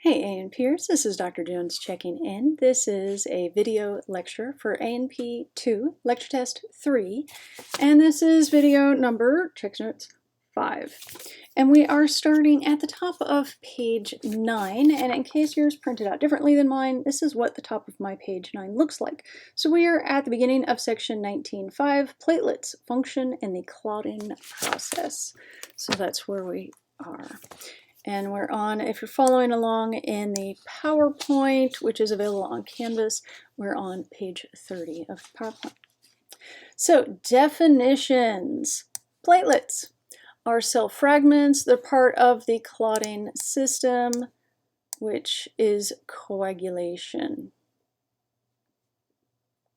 Hey A&Pers, this is Dr. Jones checking in. This is a video lecture for A&P 2, lecture test 3, and this is video number, check notes, 5. And we are starting at the top of page 9, and in case yours printed out differently than mine, this is what the top of my page 9 looks like. So we are at the beginning of section 19.5, platelets, function in the clotting process. So that's where we are. And we're on, if you're following along in the PowerPoint, which is available on Canvas, we're on page 30 of PowerPoint. So, definitions. Platelets are cell fragments. They're part of the clotting system, which is coagulation.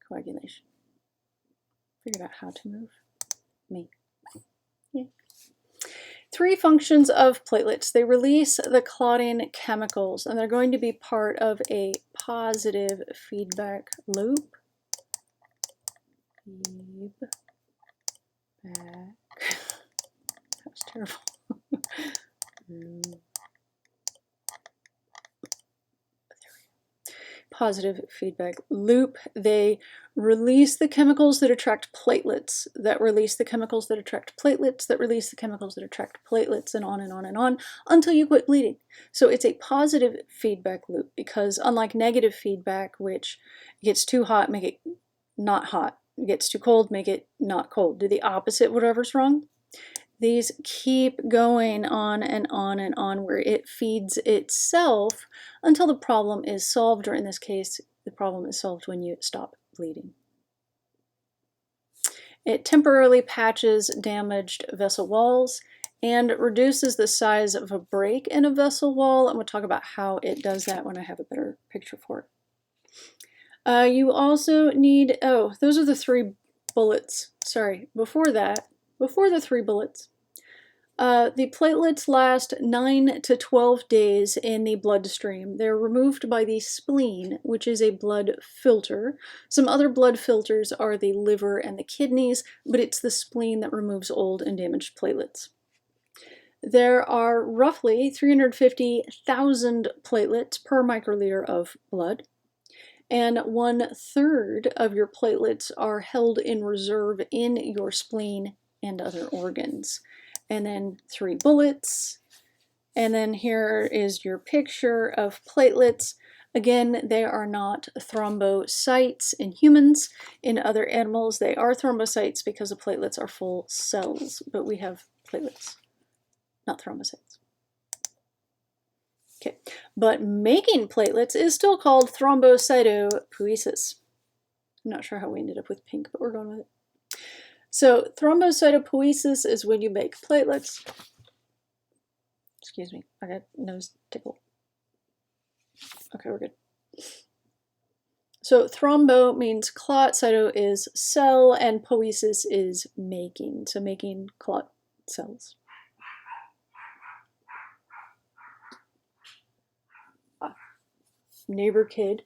Coagulation. Figured out how to move. Me. Yeah. 3 functions of platelets. They release the clotting chemicals, and they're going to be part of a positive feedback loop. Feedback. That was terrible. Positive feedback loop. They release the chemicals that attract platelets, that release the chemicals that attract platelets, that release the chemicals that attract platelets, and on and on and on until you quit bleeding. So it's a positive feedback loop because unlike negative feedback, which gets too hot, make it not hot, gets too cold, make it not cold, do the opposite whatever's wrong. These keep going on and on and on where it feeds itself until the problem is solved, or in this case, the problem is solved when you stop bleeding. It temporarily patches damaged vessel walls and reduces the size of a break in a vessel wall, and we'll talk about how it does that when I have a better picture for it. You also need, those are the 3 bullets. Sorry, before that, before the 3 bullets, the platelets last 9 to 12 days in the bloodstream. They're removed by the spleen, which is a blood filter. Some other blood filters are the liver and the kidneys, but it's the spleen that removes old and damaged platelets. There are roughly 350,000 platelets per microliter of blood, and 1/3 of your platelets are held in reserve in your spleen and other organs. And then 3 bullets, and then here is your picture of platelets. Again, they are not thrombocytes in humans. In other animals, they are thrombocytes because the platelets are full cells, but we have platelets, not thrombocytes. Okay, but making platelets is still called thrombocytopoiesis. I'm not sure how we ended up with pink, but we're going with it. So thrombocytopoiesis is when you make platelets. Excuse me, I got nose tickle. Okay, we're good. So thrombo means clot, cyto is cell, and poiesis is making. So making clot cells. Neighbor kid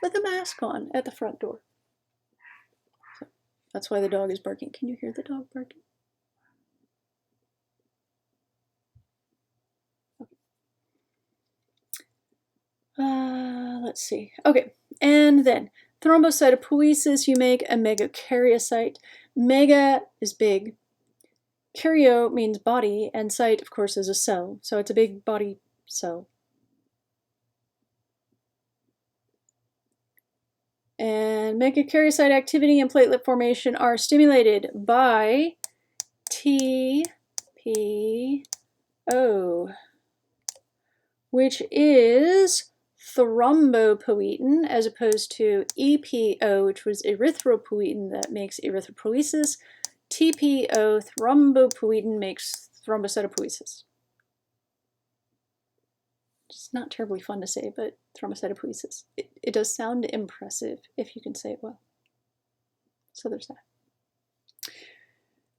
with a mask on at the front door. So that's why the dog is barking. Can you hear the dog barking? Let's see. Okay, and then thrombocytopoiesis, you make a megakaryocyte. Mega is big. Karyo means body, and cyte, of course, is a cell. So it's a big body cell. And megakaryocyte activity and platelet formation are stimulated by TPO, which is thrombopoietin, as opposed to EPO, which was erythropoietin that makes erythropoiesis. TPO, thrombopoietin, makes thrombocytopoiesis. It's not terribly fun to say, but thrombocytopoiesis. It does sound impressive if you can say it well. So there's that.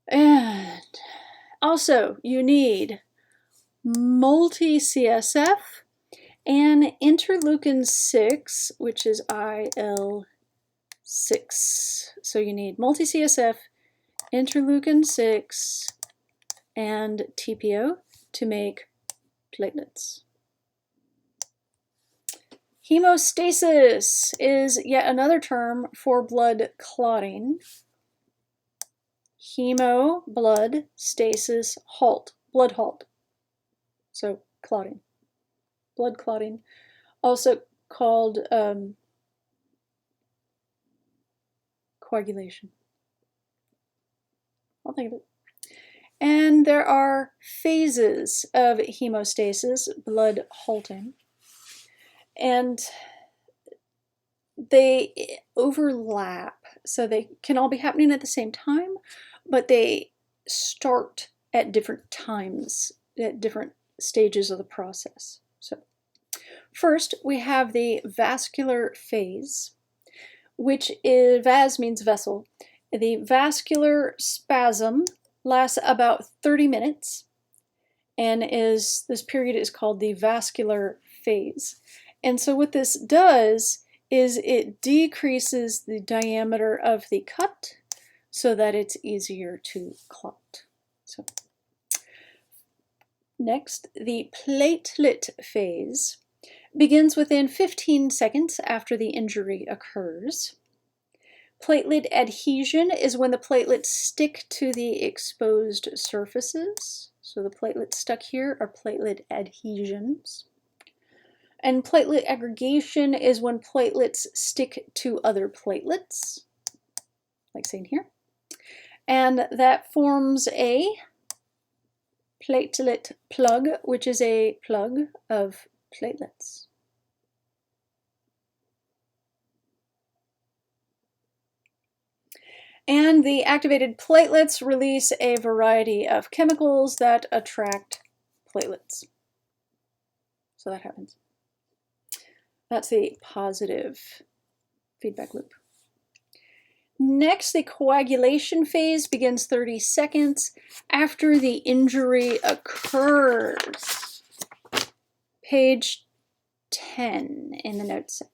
And also, you need multi-CSF and interleukin-6, which is IL-6. So you need multi-CSF, interleukin-6, and TPO to make platelets. Hemostasis is yet another term for blood clotting. Hemo, blood, stasis, halt, blood halt. So clotting, blood clotting, also called coagulation. I'll think of it. And there are phases of hemostasis, blood halting, and they overlap. So they can all be happening at the same time, but they start at different times, at different stages of the process. So first, we have the vascular phase, which is, vas means vessel. The vascular spasm lasts about 30 minutes, and this period is called the vascular phase. And so what this does is it decreases the diameter of the cut so that it's easier to clot. So next, the platelet phase begins within 15 seconds after the injury occurs. Platelet adhesion is when the platelets stick to the exposed surfaces. So the platelets stuck here are platelet adhesions. And platelet aggregation is when platelets stick to other platelets, like seen here. And that forms a platelet plug, which is a plug of platelets. And the activated platelets release a variety of chemicals that attract platelets. So that happens. That's the positive feedback loop. Next, the coagulation phase begins 30 seconds after the injury occurs. Page 10 in the note set.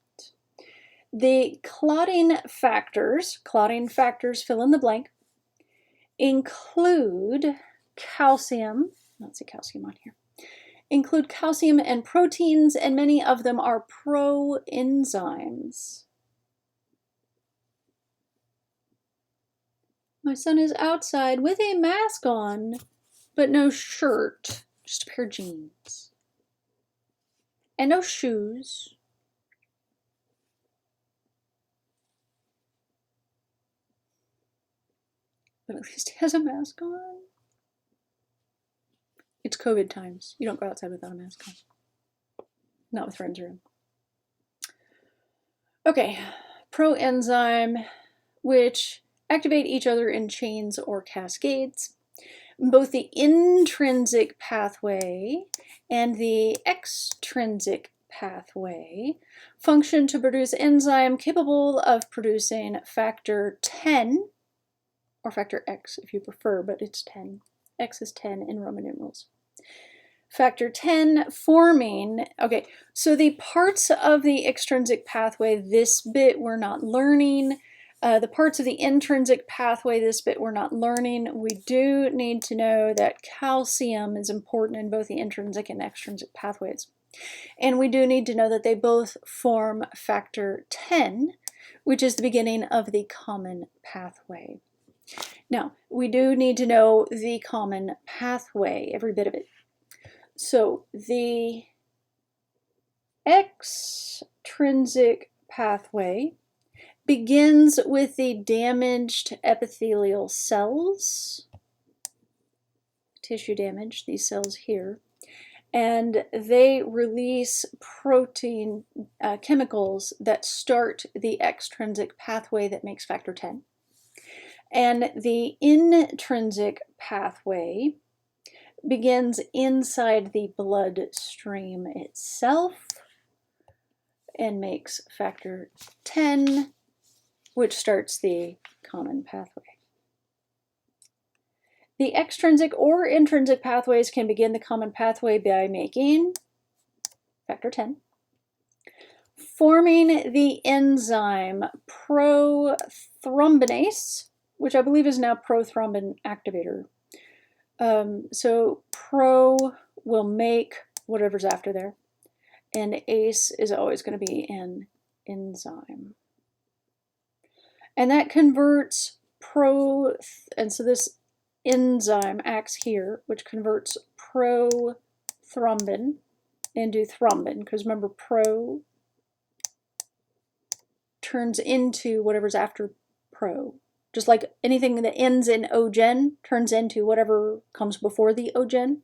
The clotting factors fill in the blank, include calcium, let's see calcium on here, include calcium and proteins, and many of them are proenzymes. My son is outside with a mask on, but no shirt, just a pair of jeans. And no shoes. But at least he has a mask on. It's COVID times. You don't go outside without a mask on. Not with friends around. Okay, proenzyme, which activate each other in chains or cascades. Both the intrinsic pathway and the extrinsic pathway function to produce enzyme capable of producing factor 10, or factor X if you prefer, but it's 10. X is 10 in Roman numerals. Factor 10 forming, okay, so the parts of the extrinsic pathway, this bit we're not learning. The parts of the intrinsic pathway, this bit we're not learning. We do need to know that calcium is important in both the intrinsic and extrinsic pathways. And we do need to know that they both form factor 10, which is the beginning of the common pathway. Now, we do need to know the common pathway, every bit of it. So the extrinsic pathway begins with the damaged epithelial cells, tissue damage, these cells here, and they release protein chemicals that start the extrinsic pathway that makes factor 10. And the intrinsic pathway begins inside the bloodstream itself and makes factor 10, which starts the common pathway. The extrinsic or intrinsic pathways can begin the common pathway by making factor 10, forming the enzyme prothrombinase, which I believe is now prothrombin activator. So pro will make whatever's after there, and ACE is always going to be an enzyme. And that converts and so this enzyme acts here, which converts prothrombin into thrombin, because remember, pro turns into whatever's after pro. Just like anything that ends in ogen turns into whatever comes before the ogen.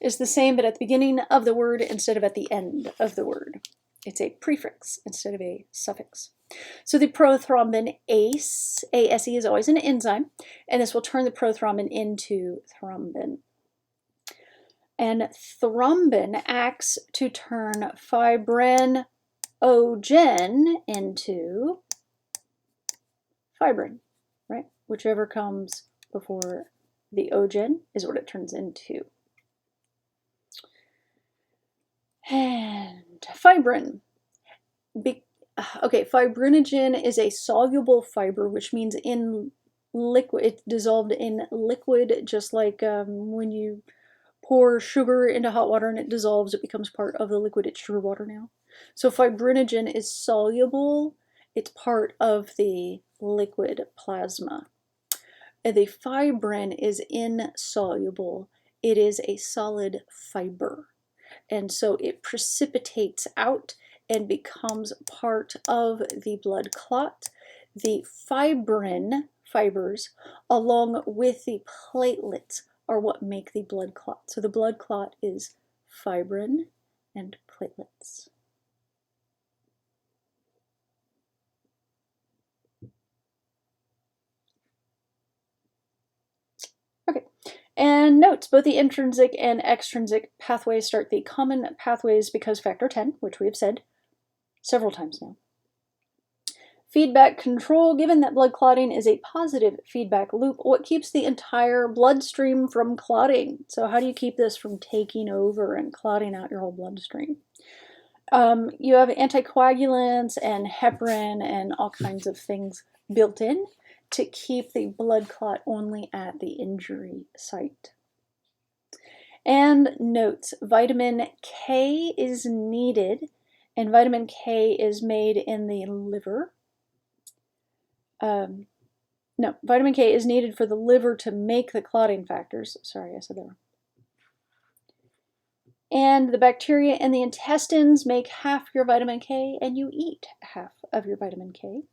Is the same, but at the beginning of the word instead of at the end of the word. It's a prefix instead of a suffix. So the prothrombin ACE is always an enzyme, and this will turn the prothrombin into thrombin. And thrombin acts to turn fibrinogen into fibrin, right? Whichever comes before the ogen is what it turns into. And fibrin. Okay, fibrinogen is a soluble fiber, which means in liquid, it's dissolved in liquid, just like when you pour sugar into hot water and it dissolves, it becomes part of the liquid. It's sugar water now. So fibrinogen is soluble. It's part of the liquid plasma. And the fibrin is insoluble. It is a solid fiber. And so it precipitates out and becomes part of the blood clot. The fibrin fibers, along with the platelets, are what make the blood clot. So the blood clot is fibrin and platelets. Okay. And notes, both the intrinsic and extrinsic pathways start the common pathways because factor 10, which we have said several times now. Feedback control, given that blood clotting is a positive feedback loop, what keeps the entire bloodstream from clotting? So how do you keep this from taking over and clotting out your whole bloodstream? You have anticoagulants and heparin and all kinds of things built in to keep the blood clot only at the injury site. And notes, vitamin K is needed, and vitamin K is made in the liver. No, vitamin K is needed for the liver to make the clotting factors. Sorry, I said that wrong. And the bacteria in the intestines make half your vitamin K, and you eat half of your vitamin K.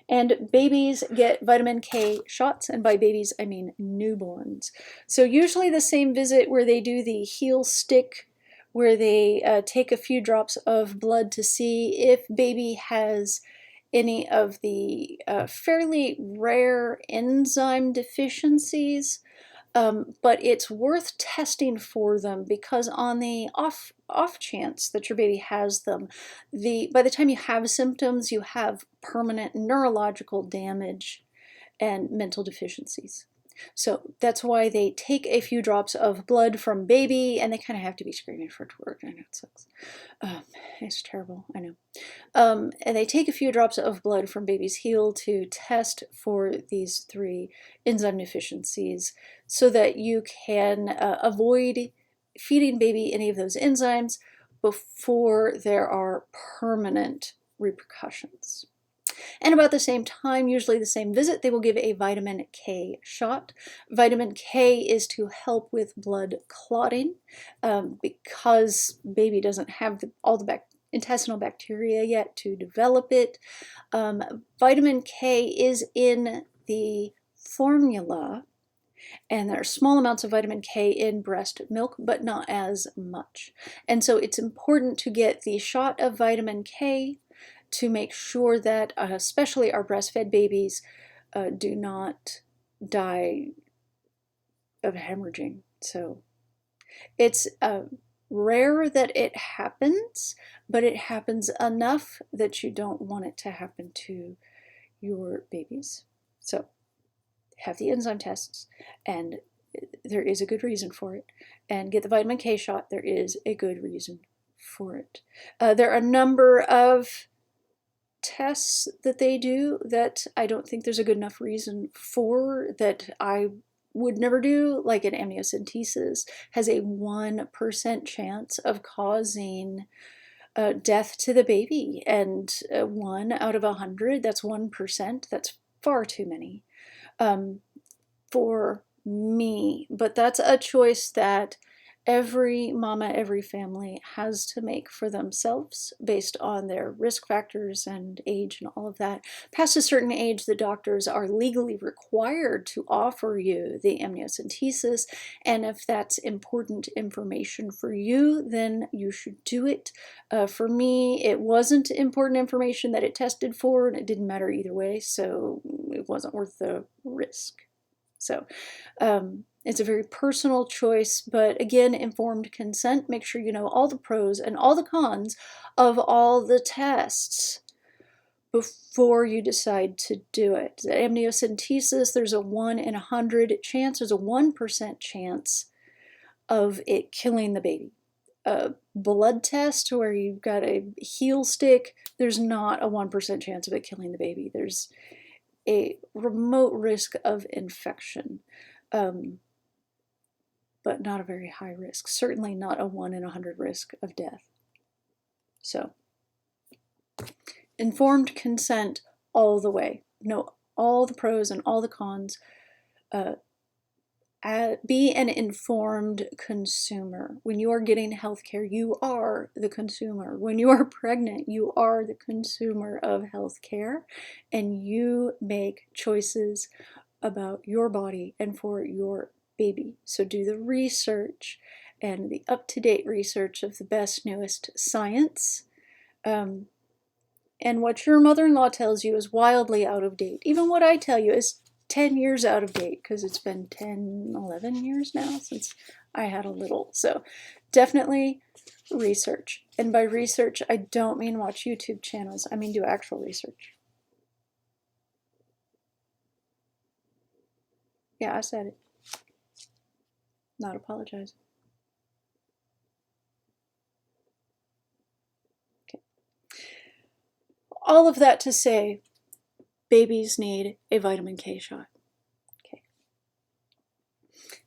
And babies get vitamin K shots, and by babies I mean newborns. So usually the same visit where they do the heel stick, where they take a few drops of blood to see if baby has any of the fairly rare enzyme deficiencies. But it's worth testing for them, because on the off chance that your baby has them, by the time you have symptoms, you have permanent neurological damage and mental deficiencies. So that's why they take a few drops of blood from baby, and they kind of have to be screaming for it to work. I know it sucks. It's terrible, I know. And they take a few drops of blood from baby's heel to test for these 3 enzyme deficiencies so that you can avoid feeding baby any of those enzymes before there are permanent repercussions. And about the same time, usually the same visit, they will give a vitamin K shot. Vitamin K is to help with blood clotting because baby doesn't have all the intestinal bacteria yet to develop it. Vitamin K is in the formula, and there are small amounts of vitamin K in breast milk, but not as much. And so it's important to get the shot of vitamin K to make sure that especially our breastfed babies do not die of hemorrhaging. So it's rare that it happens, but it happens enough that you don't want it to happen to your babies. So have the enzyme tests, and there is a good reason for it. And get the vitamin K shot, there is a good reason for it. There are a number of tests that they do that I don't think there's a good enough reason for, that I would never do, like an amniocentesis, has a 1% chance of causing death to the baby. And 1 out of 100, that's 1%. That's far too many for me. But that's a choice that every mama, every family has to make for themselves based on their risk factors and age and all of that. Past a certain age, the doctors are legally required to offer you the amniocentesis, and if that's important information for you, then you should do it. For me, it wasn't important information that it tested for, and it didn't matter either way, so it wasn't worth the risk. So it's a very personal choice, but again, informed consent. Make sure you know all the pros and all the cons of all the tests before you decide to do it. The amniocentesis, there's a 1 in 100 chance, there's a 1% chance of it killing the baby. A blood test where you've got a heel stick, there's not a 1% chance of it killing the baby. There's a remote risk of infection, but not a very high risk. Certainly not a 1 in 100 risk of death. So, informed consent all the way. Know all the pros and all the cons. Be an informed consumer. When you are getting healthcare, you are the consumer. When you are pregnant, you are the consumer of healthcare, and you make choices about your body and for your baby. So do the research and the up-to-date research of the best, newest science. And what your mother-in-law tells you is wildly out of date. Even what I tell you is 10 years out of date, because it's been 10, 11 years now since I had a little. So definitely research. And by research, I don't mean watch YouTube channels. I mean do actual research. Yeah, I said it. Not apologize. Okay. All of that to say, babies need a vitamin K shot. Okay.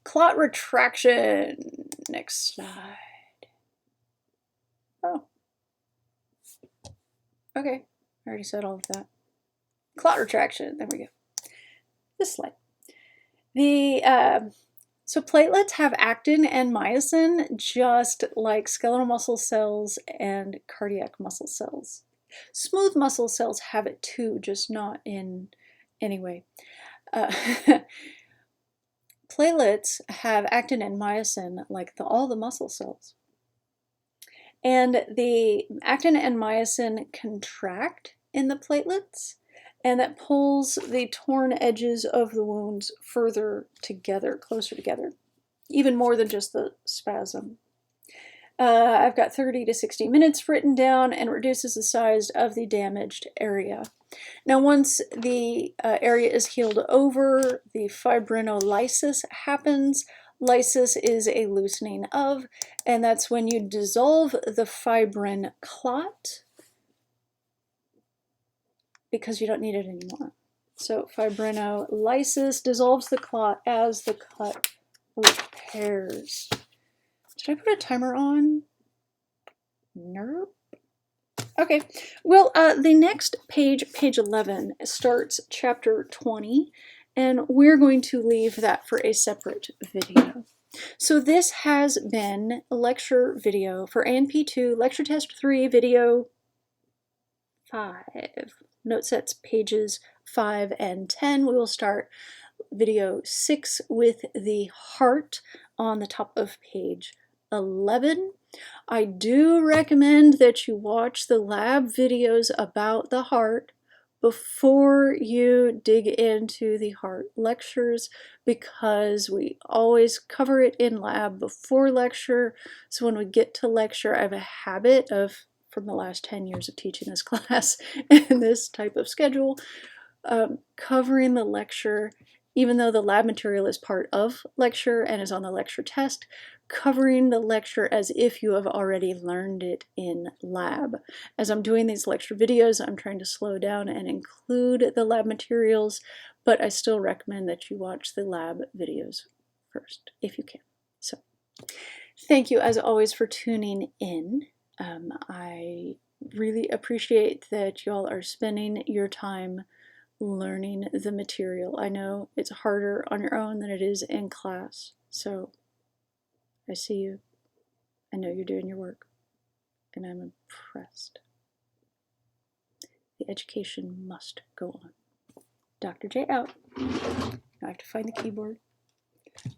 Clot retraction. Next slide. Oh. Okay. I already said all of that. Clot retraction. There we go. This slide. So platelets have actin and myosin, just like skeletal muscle cells and cardiac muscle cells. Smooth muscle cells have it too, just not in any way. Platelets have actin and myosin like all the muscle cells. And the actin and myosin contract in the platelets, and that pulls the torn edges of the wounds further together, closer together, even more than just the spasm. I've got 30 to 60 minutes written down, and reduces the size of the damaged area. Now, once the area is healed over, the fibrinolysis happens. Lysis is a loosening of, and that's when you dissolve the fibrin clot, because you don't need it anymore. So fibrinolysis dissolves the clot as the cut repairs. Did I put a timer on? Nope. Okay, well, the next page, page 11, starts chapter 20, and we're going to leave that for a separate video. So this has been a lecture video for ANP2, lecture test 3, video 5. Notesets pages 5 and 10. We will start video 6 with the heart on the top of page 11. I do recommend that you watch the lab videos about the heart before you dig into the heart lectures, because we always cover it in lab before lecture. So when we get to lecture, I have a habit of, from the last 10 years of teaching this class and this type of schedule, covering the lecture, even though the lab material is part of lecture and is on the lecture test, covering the lecture as if you have already learned it in lab. As I'm doing these lecture videos, I'm trying to slow down and include the lab materials, but I still recommend that you watch the lab videos first, if you can. So thank you as always for tuning in. I really appreciate that y'all are spending your time learning the material. I know it's harder on your own than it is in class, so I see you. I know you're doing your work, and I'm impressed. The education must go on. Dr. J out. Now I have to find the keyboard.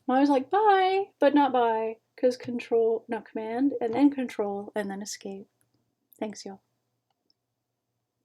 I was like, bye, but not bye, because control, no, command, and then control, and then escape. Thanks, y'all.